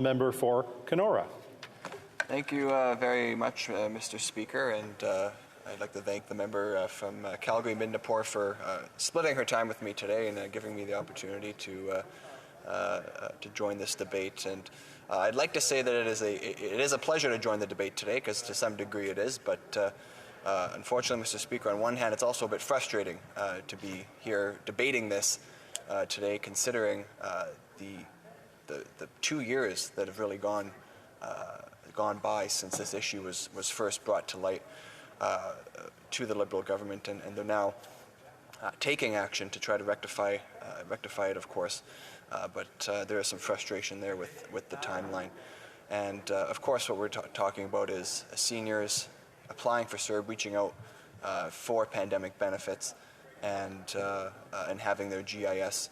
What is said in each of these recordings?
Member for Kenora. Thank you very much, Mr. Speaker, and I'd like to thank the member from Calgary Midnapore for splitting her time with me today and giving me the opportunity to join this debate. And I'd like to say that it is a pleasure to join the debate today, because to some degree it is, but unfortunately, Mr. Speaker, on one hand, it's also a bit frustrating to be here debating this today, considering the 2 years that have really gone by since this issue was first brought to light to the Liberal government, and they're now taking action to try to rectify it, of course. But there is some frustration there with the timeline. And of course, what we're talking about is seniors applying for CERB, reaching out for pandemic benefits, and having their GIS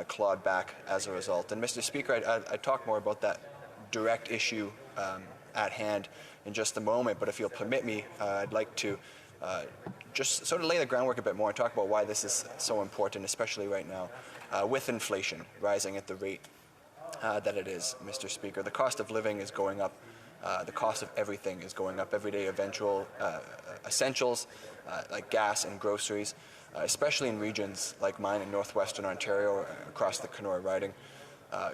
clawed back as a result. And Mr. Speaker, I'd talk more about that direct issue at hand in just a moment, but if you'll permit me, I'd like to just sort of lay the groundwork a bit more and talk about why this is so important, especially right now, with inflation rising at the rate that it is, Mr. Speaker. The cost of living is going up. The cost of everything is going up. Everyday eventual essentials like gas and groceries, especially in regions like mine in Northwestern Ontario, across the Kenora riding,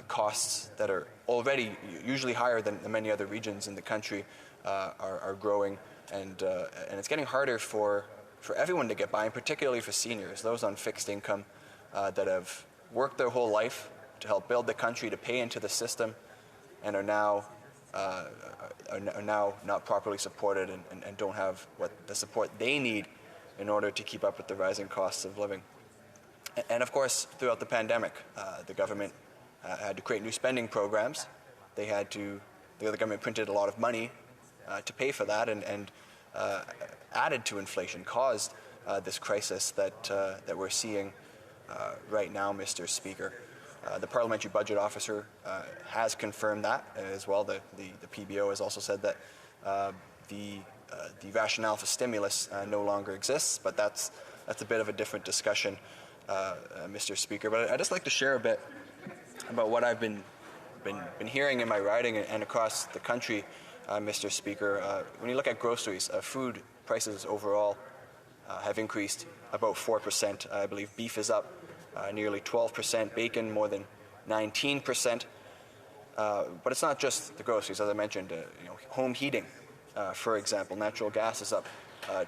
costs that are already usually higher than many other regions in the country are growing, and it's getting harder for everyone to get by, and particularly for seniors, those on fixed income that have worked their whole life to help build the country, to pay into the system, and are now not properly supported and don't have the support they need in order to keep up with the rising costs of living. And of course, throughout the pandemic, the government had to create new spending programs. The government printed a lot of money to pay for that, and added to inflation, caused this crisis that we're seeing right now, Mr. Speaker. The Parliamentary Budget Officer has confirmed that as well. The PBO has also said that the rationale for stimulus no longer exists, but that's a bit of a different discussion, Mr. Speaker. But I'd just like to share a bit about what I've been hearing in my riding and across the country, Mr. Speaker. When you look at groceries, food prices overall have increased about 4%. I believe beef is up nearly 12%, bacon more than 19%. But it's not just the groceries, as I mentioned. Home heating, for example, natural gas is up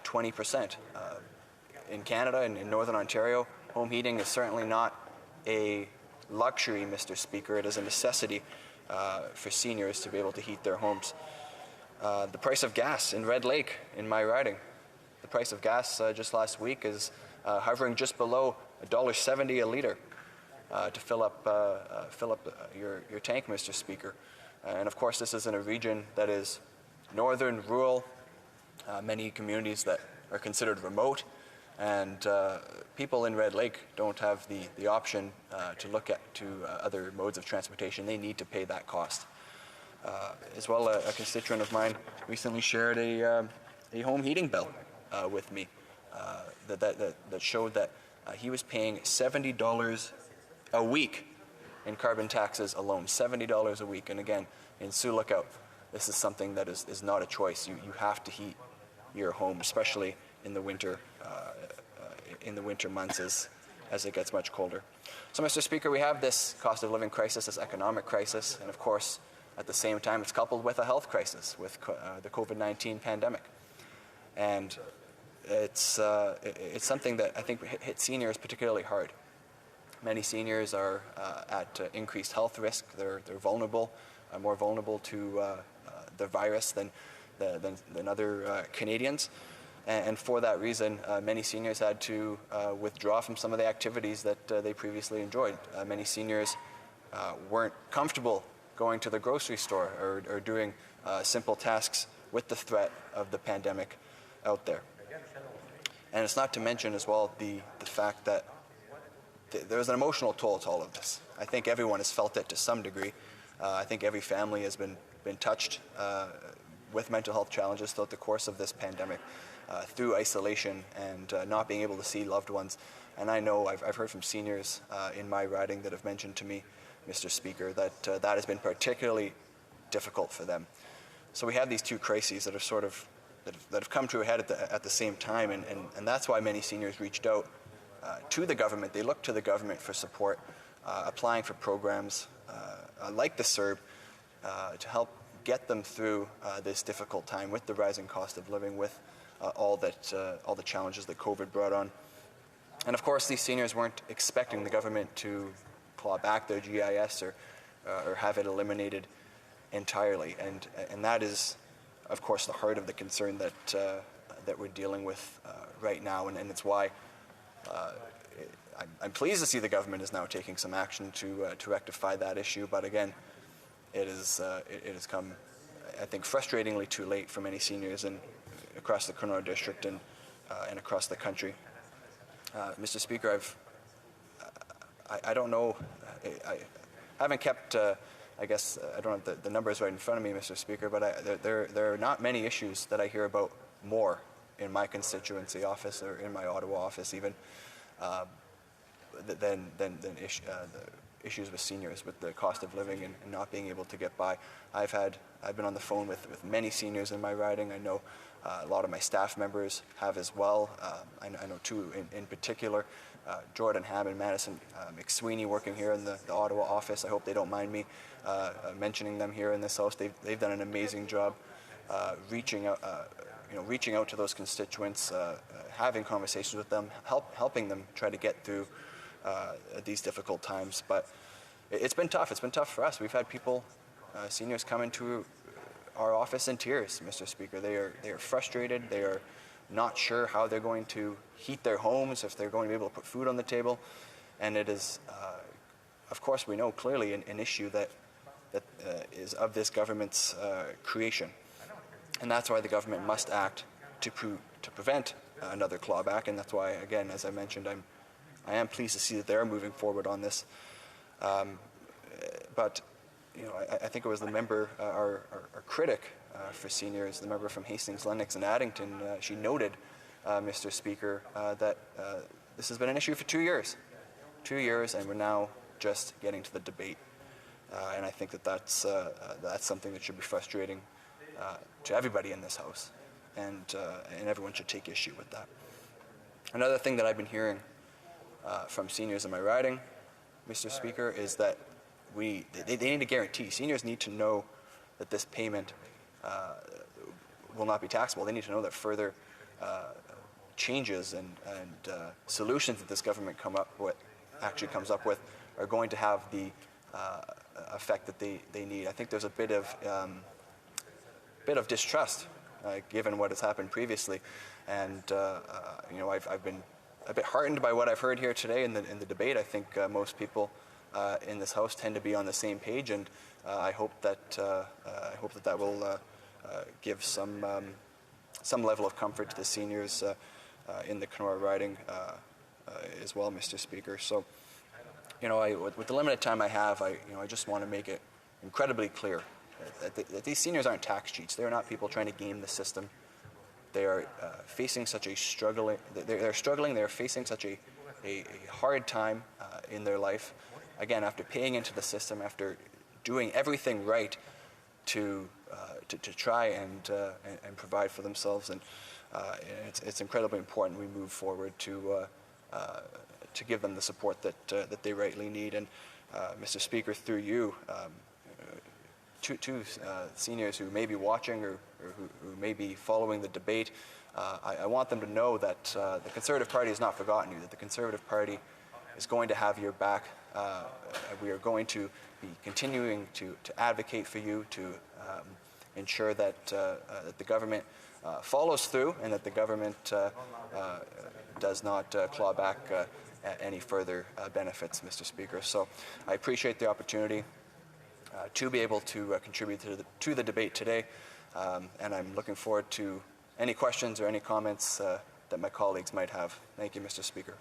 20%. In Canada and in Northern Ontario, home heating is certainly not a luxury, Mr. Speaker. It is a necessity for seniors to be able to heat their homes. The price of gas in Red Lake, in my riding, the price of gas just last week is hovering just below $1.70 a litre to fill up your tank, Mr. Speaker. And of course, this is in a region that is northern, rural, many communities that are considered remote, and people in Red Lake don't have the option to look to other modes of transportation. They need to pay that cost. As well, a constituent of mine recently shared a home heating bill with me that showed that he was paying $70 a week in carbon taxes alone, $70 a week. And again, in Sioux Lookout, this is something that is not a choice. You have to heat your home, especially in the winter months as it gets much colder. So, Mr. Speaker, we have this cost of living crisis, this economic crisis, and of course, at the same time, it's coupled with a health crisis with the COVID-19 pandemic. And it's something that I think hit seniors particularly hard. Many seniors are at increased health risk. They're vulnerable, more vulnerable to the virus than other Canadians. And for that reason, many seniors had to withdraw from some of the activities that they previously enjoyed. Many seniors weren't comfortable going to the grocery store or doing simple tasks with the threat of the pandemic out there. And it's not to mention as well the fact that there's an emotional toll to all of this. I think everyone has felt it to some degree. I think every family has been touched with mental health challenges throughout the course of this pandemic, through isolation and not being able to see loved ones. And I know I've heard from seniors in my riding that have mentioned to me, Mr. Speaker, that that has been particularly difficult for them. So we have these two crises that are sort of that have come to a head at the same time, and that's why many seniors reached out to the government. They looked to the government for support, applying for programs like the CERB to help get them through this difficult time with the rising cost of living, with all the challenges that COVID brought on. And of course, these seniors weren't expecting the government to claw back their GIS or have it eliminated entirely, and that is, of course, the heart of the concern that we're dealing with right now, and it's why I'm pleased to see the government is now taking some action to rectify that issue. But again, it has come, I think, frustratingly too late for many seniors across the Kenora district and across the country. Mr. Speaker, I don't know, I haven't kept. I guess I don't have the numbers right in front of me, Mr. Speaker, but there are not many issues that I hear about more in my constituency office or in my Ottawa office even than the issues with seniors, with the cost of living and not being able to get by. I've been on the phone with many seniors in my riding. I know a lot of my staff members have as well. I know two in particular. Jordan Ham and Madison McSweeney working here in the Ottawa office. I hope they don't mind me mentioning them here in this house. They've done an amazing job reaching out to those constituents, having conversations with them, helping them try to get through these difficult times. But it's been tough. It's been tough for us. We've had people, seniors, come into our office in tears, Mr. Speaker. They are frustrated. They are not sure how they're going to heat their homes, if they're going to be able to put food on the table. And it is, of course, we know clearly an issue that is of this government's creation. And that's why the government must act to prevent another clawback. And that's why, again, as I mentioned, I am pleased to see that they're moving forward on this. But I think it was the member, our critic for seniors, the member from Hastings, Lennox, and Addington. She noted, Mr. Speaker, that this has been an issue for 2 years. 2 years, and we're now just getting to the debate. And I think that's something that should be frustrating to everybody in this House, and everyone should take issue with that. Another thing that I've been hearing from seniors in my riding, Mr. Speaker, is that they need a guarantee. Seniors need to know that this payment will not be taxable. They need to know that further changes and solutions that this government comes up with are going to have the effect that they need. I think there's a bit of distrust given what has happened previously, and I've been a bit heartened by what I've heard here today in the debate. I think most people in this House tend to be on the same page, and I hope that will give some level of comfort to the seniors in the Kenora riding as well, Mr. Speaker. So, with the limited time I have, I just want to make it incredibly clear that these seniors aren't tax cheats. They're not people trying to game the system. They are facing such a struggling. They're struggling. They're facing such a hard time in their life. Again, after paying into the system, after doing everything right to try and provide for themselves, and it's incredibly important we move forward to give them the support that they rightly need. And Mr. Speaker, through you, two seniors who may be watching or who may be following the debate, I want them to know that the Conservative Party has not forgotten you, that the Conservative Party is going to have your back. We are going to be continuing to advocate for you, to ensure that the government follows through, and that the government does not claw back any further benefits, Mr. Speaker. So I appreciate the opportunity to be able to contribute to the debate today, and I'm looking forward to any questions or any comments that my colleagues might have. Thank you, Mr. Speaker.